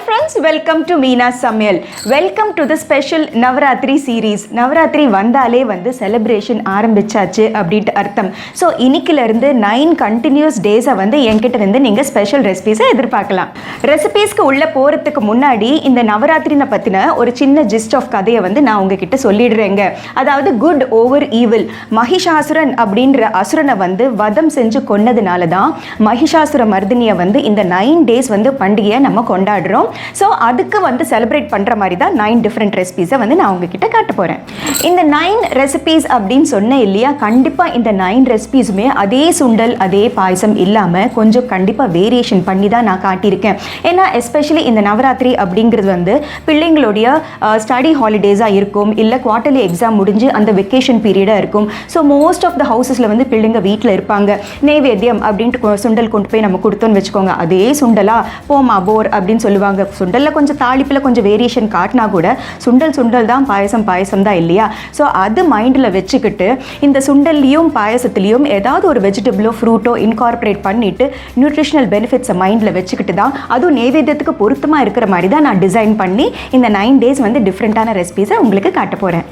friends, welcome to Meena's Samayal. Welcome to the special Navaratri series. Navaratri வந்தாலே வந்து celebration ஆரம்பிச்சாச்சு அப்படின்ட்டு அர்த்தம். ஸோ இன்னைக்கிலிருந்து 9 கண்டினியூஸ் டேஸை வந்து என்கிட்ட இருந்து நீங்கள் ஸ்பெஷல் ரெசிபீஸை எதிர்பார்க்கலாம். ரெசிபீஸ்க்கு உள்ளே போகிறதுக்கு முன்னாடி இந்த நவராத்திரினை பற்றின ஒரு சின்ன ஜிஸ்ட் ஆஃப் கதையை வந்து நான் உங்ககிட்ட சொல்லிடுறேங்க. அதாவது குட் ஓவர் ஈவில். மகிஷாசுரன் அப்படின்ற அசுரனை வந்து வதம் செஞ்சு கொன்னதுனால தான் மகிஷாசுர மர்தினியை வந்து இந்த 9 டேஸ் வந்து பண்டிகையை நம்ம கொண்டாடுறோம். ஸோ அதுக்கு வந்து செலிப்ரேட் பண்ணுற மாதிரி தான் 9 டிஃப்ரெண்ட் ரெசிபீஸை வந்து நான் உங்ககிட்ட காட்ட போகிறேன். இந்த 9 ரெசிபீஸ் அப்படின்னு சொன்னேன் இல்லையா, கண்டிப்பாக இந்த 9 ரெசிபீஸுமே அதே சுண்டல் அதே பாயசம் இல்லாமல் கொஞ்சம் கண்டிப்பாக வேரியேஷன் பண்ணி தான் நான் காட்டியிருக்கேன். ஏன்னா எஸ்பெஷலி இந்த நவராத்திரி அப்படிங்கிறது வந்து பிள்ளைங்களுடைய ஸ்டடி ஹாலிடேஸாக இருக்கும், இல்லை குவார்ட்டர்லி எக்ஸாம் முடிஞ்சு அந்த வெக்கேஷன் பீரியடாக இருக்கும். ஸோ மோஸ்ட் ஆஃப் த ஹவுசஸில் வந்து பிள்ளைங்க வீட்டில் இருப்பாங்க. நெய்வேத்தியம் அப்படின்ட்டு சுண்டல் கொண்டு போய் நம்ம கொடுத்தோன்னு வச்சுக்கோங்க, அதே சுண்டலா போமா போர் அப்படின்னு சொல்லுவாங்க. சுண்டலில் கொஞ்சம் தாளிப்பில் கொஞ்சம் வேரியேஷன் காட்டினா கூட சுண்டல் தான், பாயசம் தான் இல்லையா. ஸோ அது மைண்டில் வச்சுக்கிட்டு இந்த சுண்டல்லையும் பாயசத்துலேயும் ஏதாவது ஒரு வெஜிடபிளோ ஃப்ரூட்டோ இன்கார்பரேட் பண்ணிவிட்டு நியூட்ரிஷனல் பெனிஃபிட்ஸை மைண்டில் வச்சுக்கிட்டு தான், அதுவும் நெய்வேத்தியத்துக்கு பொருத்தமாக இருக்கிற மாதிரி தான் நான் டிசைன் பண்ணி இந்த 9 டேஸ் வந்து டிஃப்ரெண்ட்டான ரெசிபீஸை உங்களுக்கு காட்ட போகிறேன்.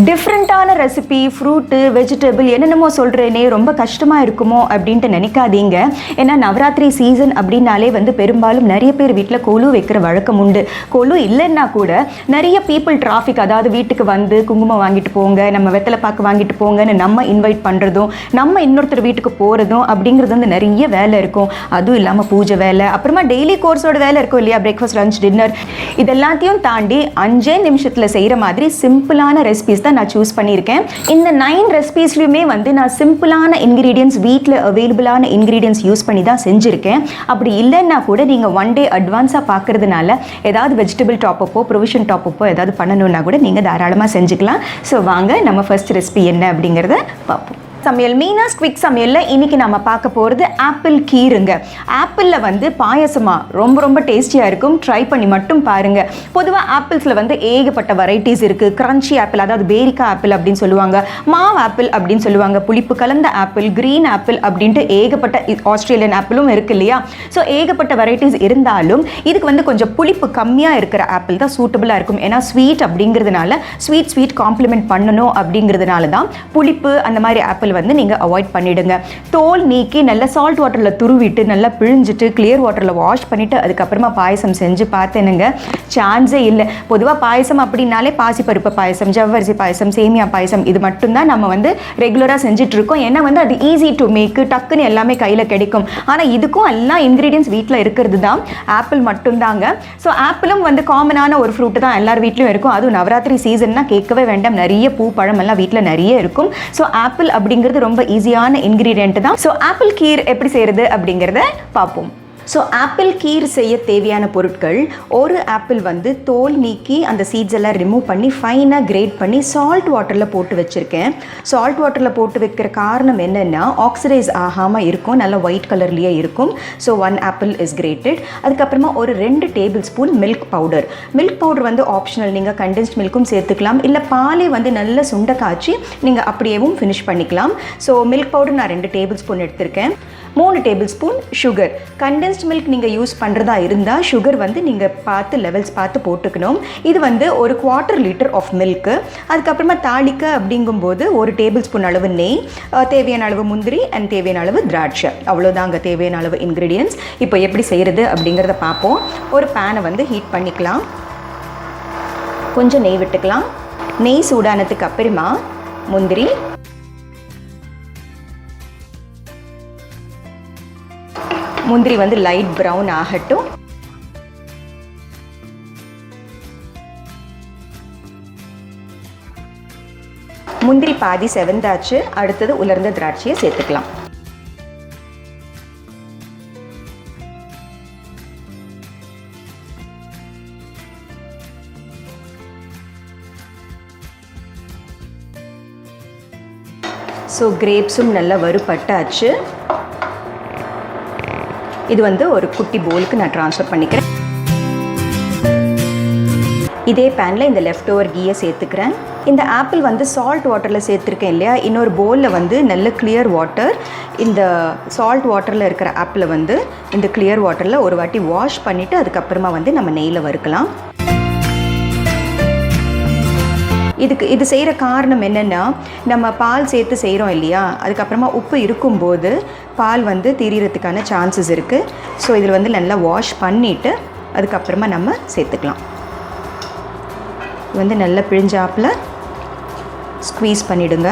டிஃப்ரெண்ட்டான ரெசிபி, ஃப்ரூட்டு, வெஜிடபிள் என்னென்னமோ சொல்கிறேனே ரொம்ப கஷ்டமாக இருக்குமோ அப்படின்ட்டு நினைக்காதீங்க. ஏன்னா நவராத்திரி சீசன் அப்படின்னாலே வந்து பெரும்பாலும் நிறைய பேர் வீட்டில் கொலு வைக்கிற வழக்கம் உண்டு. கொலு இல்லைன்னா கூட நிறைய பீப்புள் டிராஃபிக், அதாவது வீட்டுக்கு வந்து குங்குமம் வாங்கிட்டு போங்க, நம்ம வெத்தலை பாக்கு வாங்கிட்டு போங்கன்னு நம்ம இன்வைட் பண்ணுறதும், நம்ம இன்னொருத்தர் வீட்டுக்கு போகிறதும் அப்படிங்கிறது வந்து நிறைய வேலை இருக்கும். அதுவும் இல்லாமல் பூஜை வேலை, அப்புறமா டெய்லி கோர்ஸோட வேலை இருக்கும் இல்லையா, பிரேக்ஃபாஸ்ட் லஞ்ச் டின்னர், இதெல்லாத்தையும் தாண்டி 5 நிமிஷத்தில் செய்கிற மாதிரி சிம்பிளான ரெசிபீஸ் தான் நான் சூஸ் பண்ணியிருக்கேன். இந்த 9 ரெசிபீஸ்லையுமே வந்து நான் சிம்பிளான இன்க்ரீடியன்ஸ், வீட்டில் அவைலபிளான இன்க்ரீடியன்ஸ் யூஸ் பண்ணி தான் செஞ்சுருக்கேன். அப்படி இல்லைன்னா கூட நீங்கள் ஒன் டே அட்வான்ஸாக பார்க்கறதுனால ஏதாவது வெஜிடபிள் டாப்பப்போ ப்ரொவிஷன் டாப்பப்போ ஏதாவது பண்ணணுன்னா கூட நீங்கள் தாராளமாக செஞ்சுக்கலாம். ஸோ வாங்க நம்ம ஃபர்ஸ்ட் ரெசிபி என்ன அப்படிங்கிறத பார்ப்போம். சமையல் மீனாஸ் குவிக் சமையலில் இன்றைக்கி நம்ம பார்க்க போகிறது ஆப்பிள் கீருங்க. ஆப்பிளில் வந்து பாயசமாக ரொம்ப டேஸ்டியாக இருக்கும். ட்ரை பண்ணி மட்டும் பாருங்கள். பொதுவாக ஆப்பிள்ஸில் வந்து ஏகப்பட்ட வெரைட்டிஸ் இருக்குது. கிரன்ச்சி ஆப்பிள், அதாவது பேரிக்கா ஆப்பிள் அப்படின்னு சொல்லுவாங்க, மாவ் ஆப்பிள் அப்படின்னு சொல்லுவாங்க, புளிப்பு கலந்த ஆப்பிள், க்ரீன் ஆப்பிள் அப்படின்ட்டு ஏகப்பட்ட ஆஸ்திரேலியன் ஆப்பிளும் இருக்குது இல்லையா. ஸோ ஏகப்பட்ட வெரைட்டிஸ் இருந்தாலும் இதுக்கு வந்து கொஞ்சம் புளிப்பு கம்மியாக இருக்கிற ஆப்பிள் தான் சூட்டபுளாக இருக்கும். ஏன்னா ஸ்வீட் அப்படிங்கிறதுனால ஸ்வீட் காம்ப்ளிமெண்ட் பண்ணணும் அப்படிங்கிறதுனால தான் புளிப்பு அந்த மாதிரி ஆப்பிள் வந்து நீங்கள் அவாய்ட் பண்ணிடுங்க. தோல் நீக்கி நல்லா சால்ட் வாட்டரில் துருவிட்டு நல்லா பிழிஞ்சிட்டு கிளியர் வாட்டரில் வாஷ் பண்ணிவிட்டு அதுக்கப்புறமா பாயசம் செஞ்சு பார்த்தேனுங்க, சான்ஸே இல்லை. பொதுவாக பாயசம் அப்படின்னாலே பாசிப்பருப்பு பாயசம், ஜவ்வரிசி பாயசம், சேமியா பாயசம், இது மட்டும்தான் நம்ம வந்து ரெகுலராக செஞ்சிட்ருக்கோம். ஏன்னா வந்து அது ஈஸி டு மேக்கு, டக்குன்னு எல்லாமே கையில் கிடைக்கும். ஆனால் இதுக்கும் எல்லாம் இன்க்ரீடியன்ஸ் வீட்டில் இருக்கிறது தான் ஆப்பிள் மட்டும்தாங்க. ஸோ ஆப்பிளும் வந்து காமனான ஒரு ஃப்ரூட்டு தான், எல்லார் வீட்லையும் இருக்கும். அதுவும் நவராத்திரி சீசன்னா கேட்கவே வேண்டாம், நிறைய பூ பழம் எல்லாம் வீட்டில் நிறைய இருக்கும். ஸோ ஆப்பிள் அப்படிங்கிறது ரொம்ப ஈஸியான இன்கிரீடியன்ட் தான். ஸோ ஆப்பிள் கீர் எப்படி செய்யறது அப்படிங்கிறத பார்ப்போம். ஸோ ஆப்பிள் கீர் செய்ய தேவையான பொருட்கள்: ஒரு ஆப்பிள் வந்து தோல் நீக்கி அந்த சீட்ஸ் எல்லாம் ரிமூவ் பண்ணி ஃபைனாக கிரேட் பண்ணி சால்ட் வாட்டரில் போட்டு வச்சுருக்கேன். சால்ட் வாட்டரில் போட்டு வைக்கிற காரணம் என்னென்னா ஆக்சிடைஸ் ஆகாமல் இருக்கும், நல்லா ஒயிட் கலர்லேயே இருக்கும். So 1 apple is கிரேட்டட். அதுக்கப்புறமா ஒரு 2 table spoon milk powder. Milk powder வந்து ஆப்ஷனல், நீங்கள் கண்டென்ஸ்ட் மில்க்கும் சேர்த்துக்கலாம், இல்லை பாலே வந்து நல்ல சுண்டை காய்ச்சி நீங்கள் அப்படியேவும் ஃபினிஷ் பண்ணிக்கலாம். ஸோ மில்க் பவுடர் நான் 2 டேபிள் ஸ்பூன் எடுத்திருக்கேன். 3 table spoon sugar. Condensed milk நீங்கள் யூஸ் பண்ணுறதா இருந்தால் சுகர் வந்து நீங்கள் பார்த்து லெவல்ஸ் பார்த்து போட்டுக்கணும். இது வந்து ஒரு 1/4 லிட்டர் ஆஃப் மில்க்கு. அதுக்கப்புறமா தாளிக்க அப்படிங்கும்போது 1 டேபிள் ஸ்பூன் அளவு நெய், தேவையான அளவு முந்திரி அண்ட் தேவையான அளவு திராட்சை, அவ்வளோதாங்க தேவையான அளவு இன்க்ரீடியன்ஸ். இப்போ எப்படி செய்கிறது அப்படிங்கிறத பார்ப்போம். ஒரு பேனை வந்து ஹீட் பண்ணிக்கலாம், கொஞ்சம் நெய் விட்டுக்கலாம். நெய் சூடானதுக்கு அப்புறமா முந்திரி வந்து லைட் ப்ரௌன் ஆகட்டும். முந்திரி பாதி செவந்தாச்சு. அடுத்தது உலர்ந்த திராட்சையை சேர்த்துக்கலாம். ஸோ கிரேப்ஸும் நல்லா வறுபட்டாச்சு. இது வந்து ஒரு குட்டி போலுக்கு நான் ட்ரான்ஸ்ஃபர் பண்ணிக்கிறேன். இதே பேனில் இந்த லெஃப்ட் ஓவர் கீயை சேர்த்துக்கிறேன். இந்த ஆப்பிள் வந்து சால்ட் வாட்டரில் சேர்த்துருக்கேன் இல்லையா, இன்னொரு பவுலில் வந்து நல்ல கிளியர் வாட்டர், இந்த சால்ட் வாட்டரில் இருக்கிற ஆப்பிளை வந்து இந்த கிளியர் வாட்டரில் ஒரு வாட்டி வாஷ் பண்ணிவிட்டு அதுக்கப்புறமா வந்து நம்ம நெய்யில் வறுக்கலாம். இது செய்கிற காரணம் என்னென்னா, நம்ம பால் சேர்த்து செய்கிறோம் இல்லையா, அதுக்கப்புறமா உப்பு இருக்கும்போது பால் வந்து திரியறதுக்கான சான்சஸ் இருக்குது. ஸோ இதில் வந்து நல்லா வாஷ் பண்ணிவிட்டு அதுக்கப்புறமா நம்ம சேர்த்துக்கலாம். வந்து நல்லா பிழிஞ்சாப்பில் ஸ்க்வீஸ் பண்ணிவிடுங்க.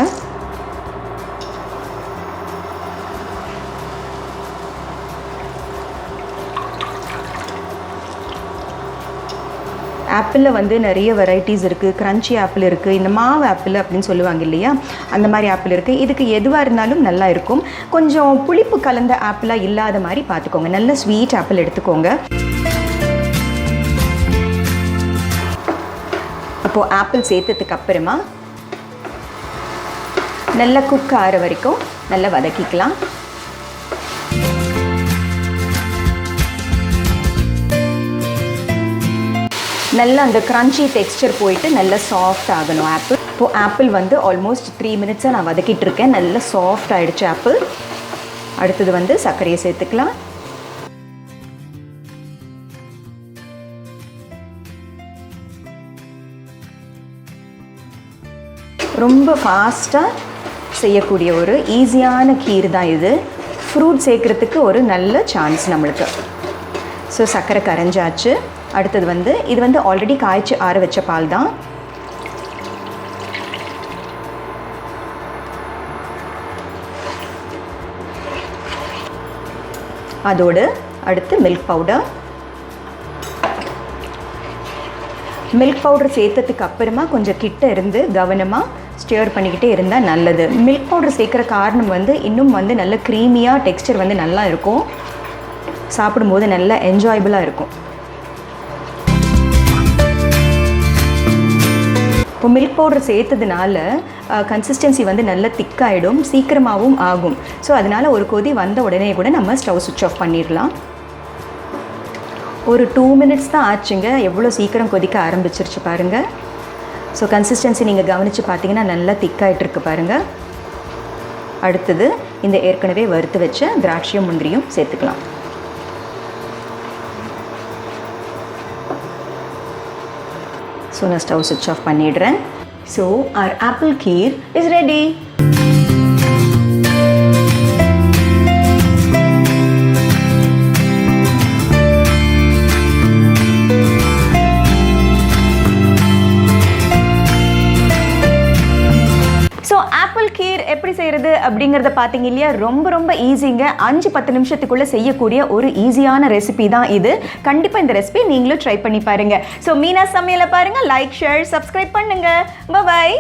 ஆப்பிளில் வந்து நிறைய வெரைட்டிஸ் இருக்குது. க்ரன்ச்சி ஆப்பிள் இருக்குது, இந்த மாவு ஆப்பிள் அப்படின்னு சொல்லுவாங்க இல்லையா, அந்த மாதிரி ஆப்பிள் இருக்குது. இதுக்கு எதுவாக இருந்தாலும் நல்லா இருக்கும். கொஞ்சம் புளிப்பு கலந்த ஆப்பிளாக இல்லாத மாதிரி பார்த்துக்கோங்க. நல்ல ஸ்வீட் ஆப்பிள் எடுத்துக்கோங்க. அப்போது ஆப்பிள் சேர்த்ததுக்கு அப்புறமா நல்லா குக் ஆகிற வரைக்கும் நல்லா வதக்கிக்கலாம். நல்லா அந்த க்ரன்ச்சி டெக்ஸ்சர் போயிட்டு நல்லா சாஃப்ட் ஆகணும் ஆப்பிள். இப்போது ஆப்பிள் வந்து ஆல்மோஸ்ட் 3 மினிட்ஸாக நான் வதக்கிட்டு இருக்கேன். நல்லா சாஃப்ட் ஆகிடுச்சு ஆப்பிள். அடுத்தது வந்து சர்க்கரையை சேர்த்துக்கலாம். ரொம்ப ஃபாஸ்ட்டாக செய்யக்கூடிய ஒரு ஈஸியான கீர் தான் இது. ஃப்ரூட் சேர்க்குறதுக்கு ஒரு நல்ல சான்ஸ் நம்மளுக்கு. ஸோ சர்க்கரை கரைஞ்சாச்சு. அடுத்தது வந்து இது வந்து ஆல்ரெடி காய்ச்சி ஆற வச்ச பால் தான். அதோடு அடுத்து மில்க் பவுடர். மில்க் பவுடர் சேர்த்ததுக்கு அப்புறமா கொஞ்சம் கிட்ட இருந்து கவனமாக ஸ்டியர் பண்ணிக்கிட்டே இருந்தால் நல்லது. மில்க் பவுடர் சேர்க்குற காரணம் வந்து இன்னும் வந்து நல்ல க்ரீமியாக டெக்ஸ்சர் வந்து நல்லா இருக்கும். சாப்பிடும்போது நல்லா என்ஜாயபிளாக இருக்கும். இப்போ மில்க் பவுடர் சேர்த்ததுனால கன்சிஸ்டன்சி வந்து நல்லா திக்காகிடும், சீக்கிரமாகவும் ஆகும். ஸோ அதனால் ஒரு கொதி வந்த உடனே கூட நம்ம ஸ்டவ் சுவிட்ச் ஆஃப் பண்ணிடலாம். ஒரு 2 மினிட்ஸ் தான் ஆச்சுங்க, எவ்வளோ சீக்கிரம் கொதிக்க ஆரம்பிச்சிருச்சு பாருங்கள். ஸோ கன்சிஸ்டன்சி நீங்கள் கவனித்து பார்த்தீங்கன்னா நல்லா திக்காயிட்ருக்கு பாருங்கள். அடுத்தது இந்த ஏற்கனவே வறுத்து வச்ச திராட்சையும் முந்திரியும் சேர்த்துக்கலாம். ஸோ நான் ஸ்டவ் சுவிட்ச் ஆஃப் பண்ணிடுறேன். So our apple kheer is ready. கீர் எப்படி செய்கிறது அப்படிங்கிறத பார்த்தீங்க இல்லையா, ரொம்ப ரொம்ப ஈஸிங்க. 5-10 நிமிஷத்துக்குள்ளே செய்யக்கூடிய ஒரு ஈஸியான ரெசிபி தான் இது. கண்டிப்பாக இந்த ரெசிபி நீங்களும் ட்ரை பண்ணி பாருங்கள். ஸோ மீனா சமையலை பாருங்கள், லைக், ஷேர், சப்ஸ்கிரைப் பண்ணுங்கள். பாய்.